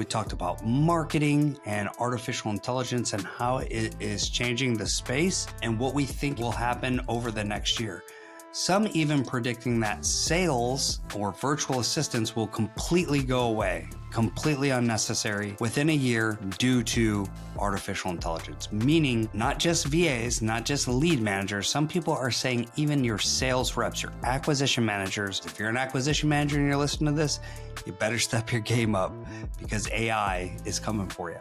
We talked about marketing and artificial intelligence and how it is changing the space and what we think will happen over the next year. Some even predicting that sales or virtual assistants will completely go away, completely unnecessary within a year due to artificial intelligence. Meaning not just VAs, not just lead managers. Some people are saying even your sales reps, your acquisition managers. If you're an acquisition manager and you're listening to this, you better step your game up because AI is coming for you.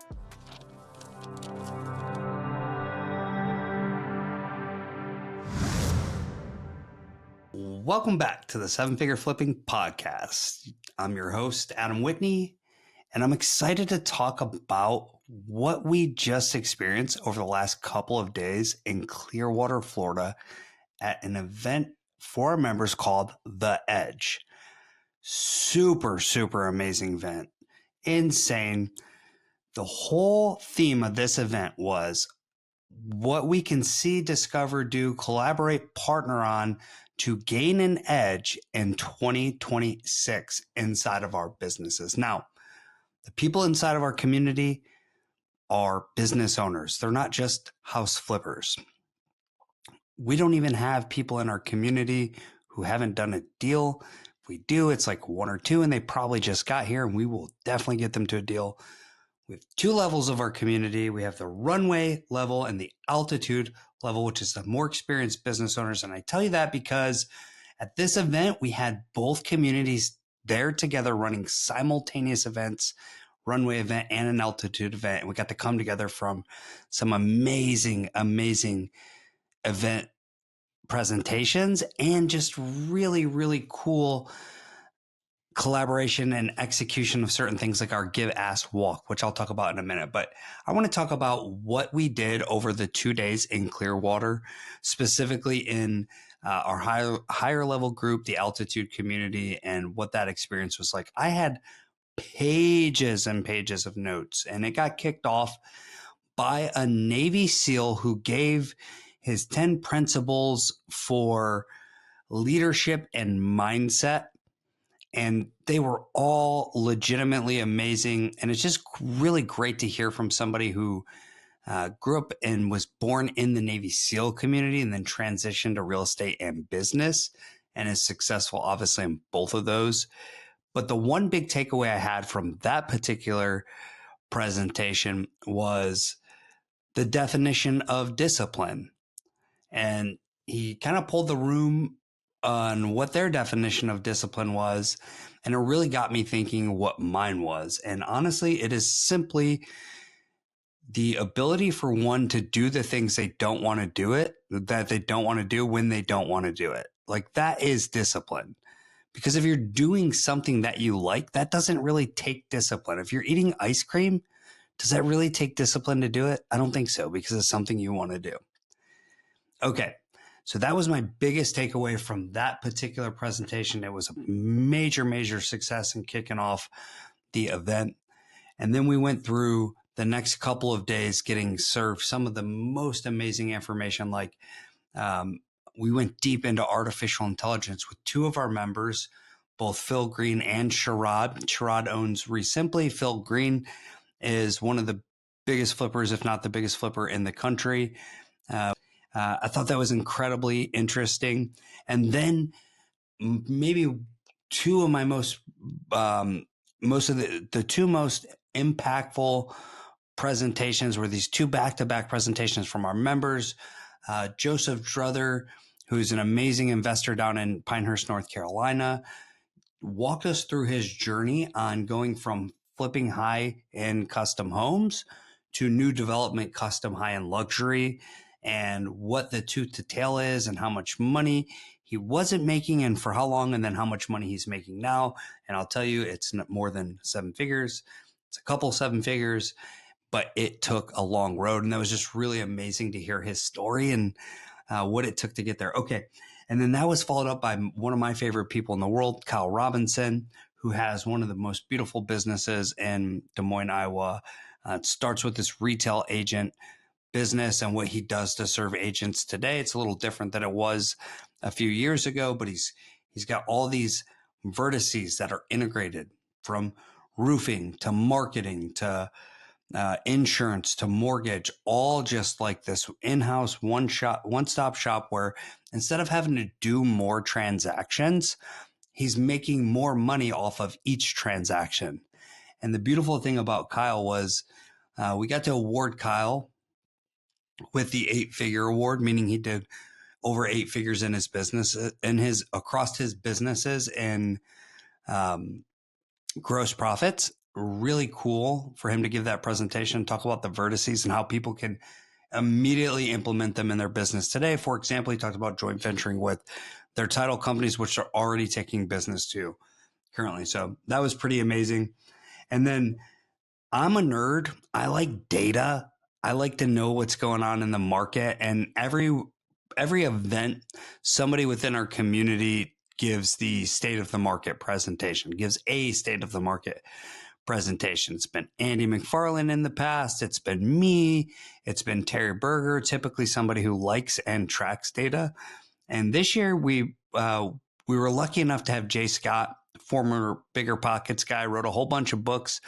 Welcome back to the Seven Figure Flipping Podcast. I'm your host, Adam Whitney, and I'm excited to talk about what we just experienced over the last couple of days in Clearwater, Florida, at an event for our members called The Edge. Super, super amazing event. Insane. The whole theme of this event was what we can see, discover, do, collaborate, partner on to gain an edge in 2026 inside of our businesses. Now, the people inside of our community are business owners. They're not just house flippers. We don't even have people in our community who haven't done a deal. If we do, it's like one or two, and they probably just got here, and we will definitely get them to a deal. We have two levels of our community. We have the runway level and the altitude level, which is the more experienced business owners. And I tell you that because at this event, we had both communities there together running simultaneous events, runway event and an altitude event. And we got to come together from some amazing, amazing event presentations and just really, really cool collaboration and execution of certain things like our Give, Ask, Walk, which I'll talk about in a minute. But I want to talk about what we did over the 2 days in Clearwater, specifically in our higher level group, the altitude community, and what that experience was like. I had pages and pages of notes, and it got kicked off by a Navy SEAL who gave his 10 principles for leadership and mindset. And they were all legitimately amazing. And it's just really great to hear from somebody who grew up and was born in the Navy SEAL community and then transitioned to real estate and business and is successful, obviously, in both of those. But the one big takeaway I had from that particular presentation was the definition of discipline. And he kind of pulled the room on what their definition of discipline was. And it really got me thinking what mine was. And honestly, it is simply the ability for one to do the things they don't want to do it, that they don't want to do when they don't want to do it. Like that is discipline. Because if you're doing something that you like, that doesn't really take discipline. If you're eating ice cream, does that really take discipline to do it? I don't think so, because it's something you want to do. Okay. So that was my biggest takeaway from that particular presentation. It was a major, major success in kicking off the event. And then we went through the next couple of days getting served some of the most amazing information. Like we went deep into artificial intelligence with two of our members, both Phil Green and Sherrod. Sherrod owns Resimply. Phil Green is one of the biggest flippers, if not the biggest flipper in the country. I thought that was incredibly interesting. And then maybe two of my most of the two most impactful presentations were these two back-to-back presentations from our members. Joseph Druther, who's an amazing investor down in Pinehurst, North Carolina, walked us through his journey on going from flipping high-end custom homes to new development custom high-end luxury, and what the tooth to tail is and how much money he wasn't making and for how long, and then how much money he's making now. And I'll tell you, it's more than seven figures. It's a couple 7 figures, but it took a long road. And that was just really amazing to hear his story and what it took to get there. Okay. And then that was followed up by one of my favorite people in the world, Kyle Robinson, who has one of the most beautiful businesses in Des Moines, Iowa. It starts with this retail agent business and what he does to serve agents today. It's a little different than it was a few years ago, but he's got all these vertices that are integrated, from roofing to marketing to insurance to mortgage, all just like this in-house one-stop shop where instead of having to do more transactions, he's making more money off of each transaction. And the beautiful thing about Kyle was we got to award Kyle with the 8-figure award, meaning he did over 8 figures in his business, across his businesses and gross profits. Really cool for him to give that presentation, talk about the vertices and how people can immediately implement them in their business today. For example, he talked about joint venturing with their title companies, which are already taking business too currently. So that was pretty amazing. And then I'm a nerd. I like data. I like to know what's going on in the market. And every event, somebody within our community gives the state of the market presentation, gives a state of the market presentation. It's been Andy McFarlane in the past. It's been me. It's been Terry Berger, typically somebody who likes and tracks data. And this year we were lucky enough to have Jay Scott, former Bigger Pockets guy, wrote a whole bunch of books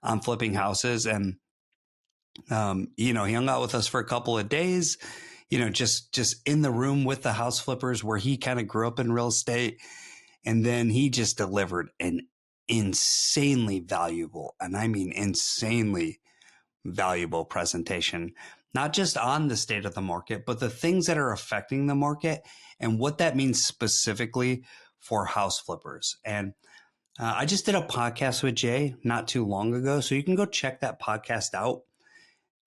on flipping houses. And, he hung out with us for a couple of days, just in the room with the house flippers where he kind of grew up in real estate. And then he just delivered an insanely valuable, and I mean insanely valuable presentation, not just on the state of the market, but the things that are affecting the market and what that means specifically for house flippers. And I just did a podcast with Jay not too long ago, so you can go check that podcast out.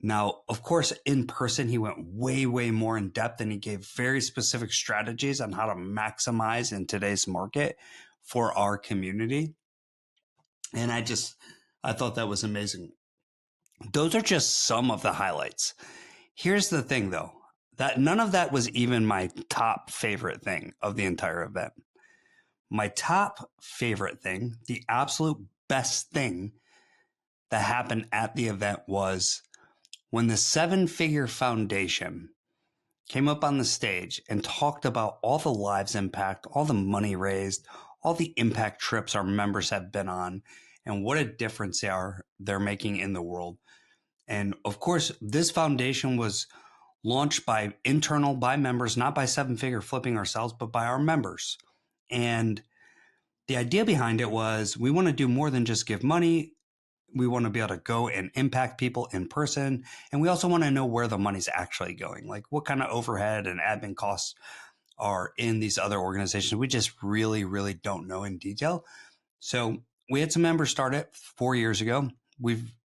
Now, of course, in person, he went way, way more in depth and he gave very specific strategies on how to maximize in today's market for our community. And I thought that was amazing. Those are just some of the highlights. Here's the thing though, that none of that was even my top favorite thing of the entire event. My top favorite thing, the absolute best thing that happened at the event was when the 7-Figure Foundation came up on the stage and talked about all the lives impact, all the money raised, all the impact trips our members have been on, and what a difference they're making in the world. And of course, this foundation was launched by members, not by 7-Figure Flipping ourselves, but by our members. And the idea behind it was we want to do more than just give money. We want to be able to go and impact people in person. And we also want to know where the money's actually going, like what kind of overhead and admin costs are in these other organizations. We just really, really don't know in detail. So we had some members start it 4 years ago.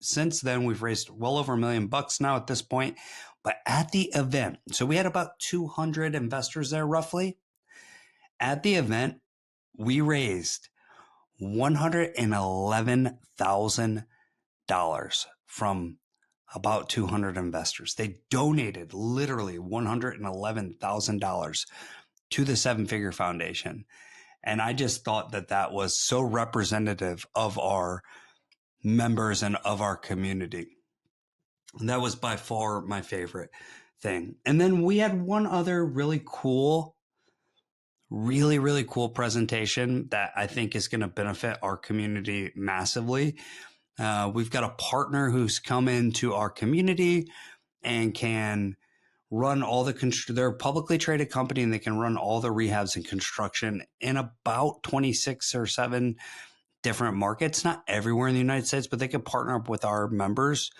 Since then, we've raised well over $1 million now at this point. But at the event, so we had about 200 investors there roughly. At the event, we raised $111,000 from about 200 investors. They donated literally $111,000 to the 7-Figure Foundation. And I just thought that was so representative of our members and of our community. And that was by far my favorite thing. And then we had one other really cool presentation that I think is going to benefit our community massively. We've got a partner who's come into our community and can run all they're a publicly traded company and they can run all the rehabs and construction in about 26 or 7 different markets, not everywhere in the United States, but they can partner up with our members,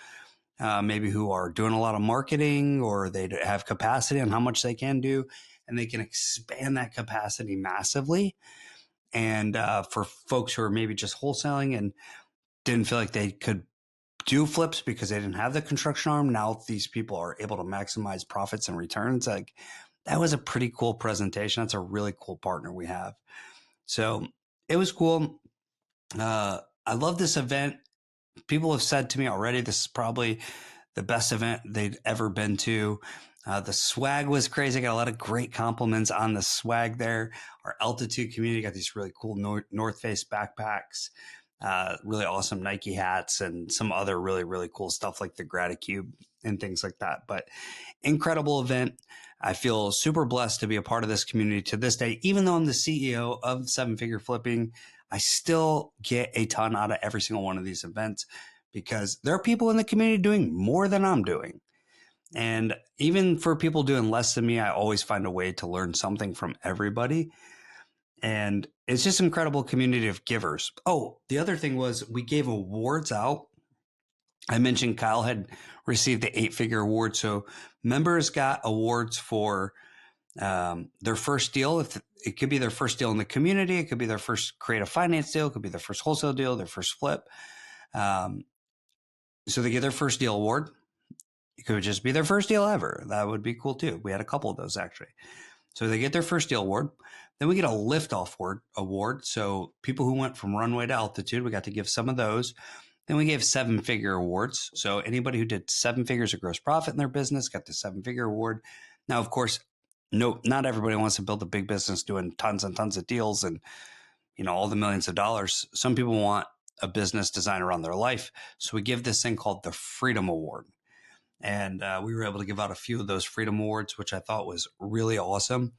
maybe who are doing a lot of marketing or they have capacity on how much they can do, and they can expand that capacity massively. And for folks who are maybe just wholesaling and didn't feel like they could do flips because they didn't have the construction arm, now these people are able to maximize profits and returns. Like, that was a pretty cool presentation. That's a really cool partner we have. So it was cool. I love this event. People have said to me already, this is probably the best event they'd ever been to. The swag was crazy. I got a lot of great compliments on the swag there. Our altitude community got these really cool North Face backpacks, really awesome Nike hats, and some other really, really cool stuff like the Graticube and things like that. But incredible event. I feel super blessed to be a part of this community to this day. Even though I'm the CEO of 7-Figure Flipping, I still get a ton out of every single one of these events because there are people in the community doing more than I'm doing. And even for people doing less than me, I always find a way to learn something from everybody. And it's just an incredible community of givers. Oh, the other thing was we gave awards out. I mentioned Kyle had received the 8-figure award. So members got awards for their first deal. If it could be their first deal in the community, it could be their first creative finance deal, it could be their first wholesale deal, their first flip. So they get their first deal award. It could just be their first deal ever. That would be cool too. We had a couple of those actually. So they get their first deal award. Then we get a liftoff award. So people who went from runway to altitude, we got to give some of those. Then we gave 7-figure awards. So anybody who did 7 figures of gross profit in their business got the 7-figure award. Now, of course, no, not everybody wants to build a big business doing tons and tons of deals and, all the millions of dollars. Some people want a business designed around their life. So we give this thing called the Freedom Award. And we were able to give out a few of those Freedom Awards, which I thought was really awesome.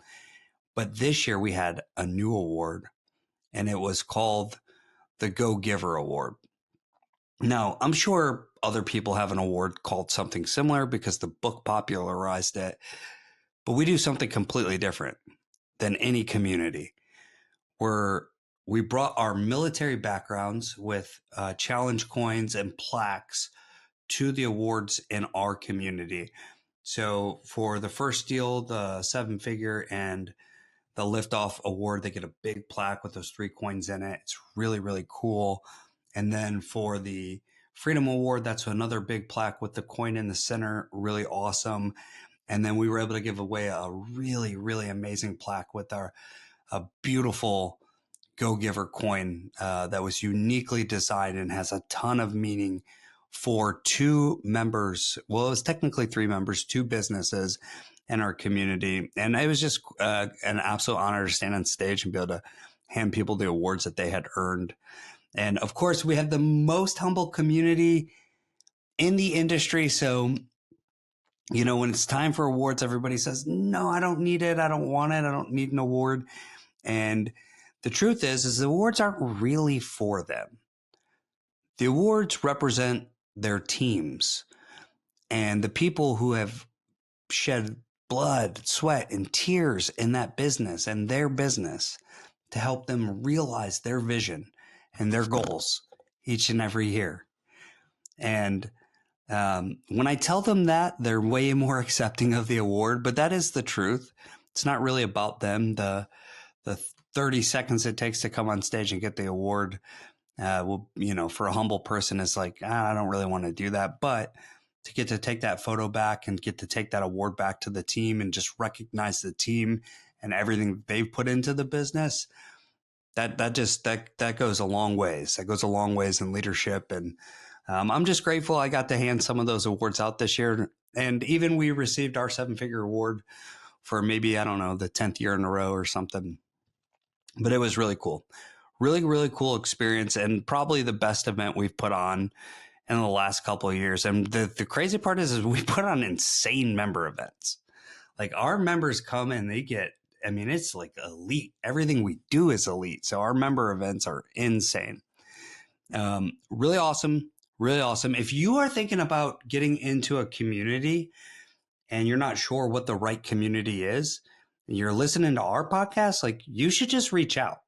But this year we had a new award, and it was called the Go Giver Award. Now, I'm sure other people have an award called something similar because the book popularized it, but we do something completely different than any community, where we brought our military backgrounds with challenge coins and plaques to the awards in our community. So for the first deal, the 7-figure and the liftoff award, they get a big plaque with those 3 coins in it. It's really, really cool. And then for the Freedom Award, that's another big plaque with the coin in the center, really awesome. And then we were able to give away a really, really amazing plaque with a beautiful Go Giver coin that was uniquely designed and has a ton of meaning for 2 members. Well, it was technically 3 members, 2 businesses in our community. And it was just an absolute honor to stand on stage and be able to hand people the awards that they had earned. And of course, we have the most humble community in the industry. So, when it's time for awards, everybody says, no, I don't need it. I don't want it. I don't need an award. And the truth is the awards aren't really for them. The awards represent their teams and the people who have shed blood, sweat, and tears in that business and their business to help them realize their vision and their goals each and every year. And when I tell them that, they're way more accepting of the award, but that is the truth. It's not really about them. The 30 seconds it takes to come on stage and get the award, for a humble person is like, I don't really want to do that. But to get to take that photo back and get to take that award back to the team and just recognize the team and everything they've put into the business, that goes a long ways. That goes a long ways in leadership. And I'm just grateful I got to hand some of those awards out this year. And even we received our 7-figure award for maybe, I don't know, the 10th year in a row or something. But it was really cool. Really, really cool experience, and probably the best event we've put on in the last couple of years. And the crazy part is we put on insane member events. Like our members come and they get, it's like elite. Everything we do is elite. So our member events are insane. Really awesome. Really awesome. If you are thinking about getting into a community and you're not sure what the right community is, and you're listening to our podcast, like you should just reach out.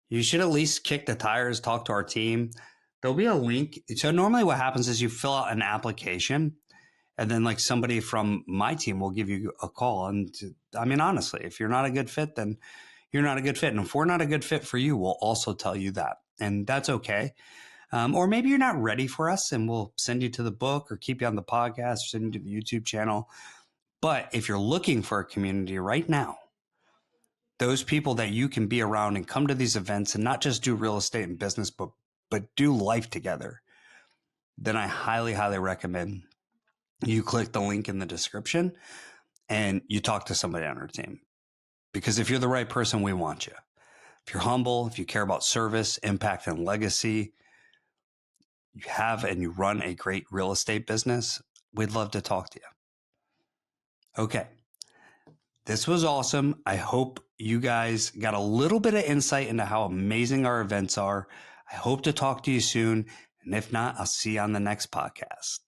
You should at least kick the tires, talk to our team. There'll be a link. So normally what happens is you fill out an application and then like somebody from my team will give you a call. And honestly, if you're not a good fit, then you're not a good fit. And if we're not a good fit for you, we'll also tell you that. And that's okay. Or maybe you're not ready for us and we'll send you to the book or keep you on the podcast or send you to the YouTube channel. But if you're looking for a community right now, those people that you can be around and come to these events and not just do real estate and business, but do life together, then I highly, highly recommend you click the link in the description and you talk to somebody on our team. Because if you're the right person, we want you. If you're humble, if you care about service, impact, and legacy, you have and you run a great real estate business, we'd love to talk to you. Okay. This was awesome. I hope you guys got a little bit of insight into how amazing our events are. I hope to talk to you soon. And if not, I'll see you on the next podcast.